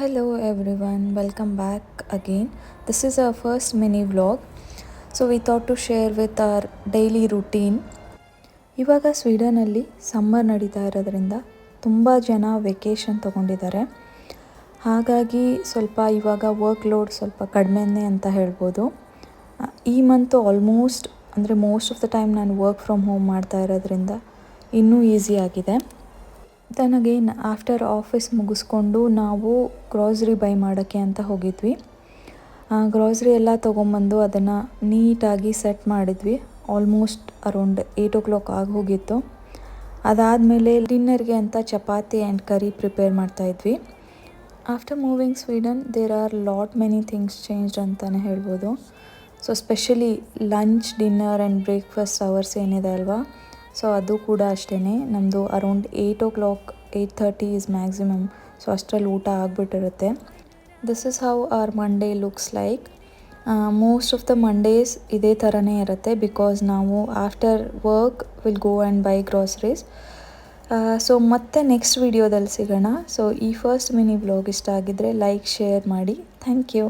Hello everyone, welcome back again. This is our first mini vlog. So we thought to share with our daily routine. ಇವಾಗ ಸ್ವೀಡನಲ್ಲಿ summer ನಡೀತಾ ಇರೋದ್ರಿಂದ ತುಂಬ ಜನ vacation ತೊಗೊಂಡಿದ್ದಾರೆ. ಹಾಗಾಗಿ ಸ್ವಲ್ಪ ಇವಾಗ ವರ್ಕ್ ಲೋಡ್ ಸ್ವಲ್ಪ ಕಡಿಮೆನೇ ಅಂತ ಹೇಳ್ಬೋದು. ಈ ಮಂತು ಆಲ್ಮೋಸ್ಟ್ ಅಂದರೆ ಮೋಸ್ಟ್ ಆಫ್ ದ ಟೈಮ್ ನಾನು ವರ್ಕ್ ಫ್ರಮ್ ಹೋಮ್ ಮಾಡ್ತಾ ಇರೋದ್ರಿಂದ ಇನ್ನೂ ಈಸಿ ಆಗಿದೆ. ದೆನ್ ಅಗೇನ್ ಆಫ್ಟರ್ ಆಫೀಸ್ ಮುಗಿಸ್ಕೊಂಡು ನಾವು ಗ್ರಾಸರಿ ಬೈ ಮಾಡೋಕ್ಕೆ ಅಂತ ಹೋಗಿದ್ವಿ. ಗ್ರಾಸರಿ ಎಲ್ಲ ತೊಗೊಂಬಂದು ಅದನ್ನು ನೀಟಾಗಿ ಸೆಟ್ ಮಾಡಿದ್ವಿ. ಆಲ್ಮೋಸ್ಟ್ ಅರೌಂಡ್ 8 o'clock ಆಗಿ ಹೋಗಿತ್ತು. ಅದಾದಮೇಲೆ ಡಿನ್ನರ್ಗೆ ಅಂತ ಚಪಾತಿ ಆ್ಯಂಡ್ ಕರಿ ಪ್ರಿಪೇರ್ ಮಾಡ್ತಾಯಿದ್ವಿ. After moving Sweden there are many things changed ಅಂತಲೇ ಹೇಳ್ಬೋದು. So specially lunch, dinner and breakfast hours ಏನಿದೆ ಅಲ್ವಾ, ಸೊ ಅದು ಕೂಡ ಅಷ್ಟೇ. ನಮ್ಮದು around 8 o'clock 8:30 is maximum. So ಅಷ್ಟರಲ್ಲಿ ಊಟ ಆಗಿಬಿಟ್ಟಿರುತ್ತೆ. This is how our Monday looks like. Most of the Mondays ಇದೇ ಥರನೇ ಇರುತ್ತೆ ಬಿಕಾಸ್ ನಾವು after work will go and buy groceries. So ಮತ್ತೆ ನೆಕ್ಸ್ಟ್ ವಿಡಿಯೋದಲ್ಲಿ ಸಿಗೋಣ. ಸೊ ಈ ಫಸ್ಟ್ ಮಿನಿ ವ್ಲಾಗ್ ಇಷ್ಟ ಆಗಿದ್ದರೆ ಲೈಕ್, ಶೇರ್ ಮಾಡಿ. Thank you.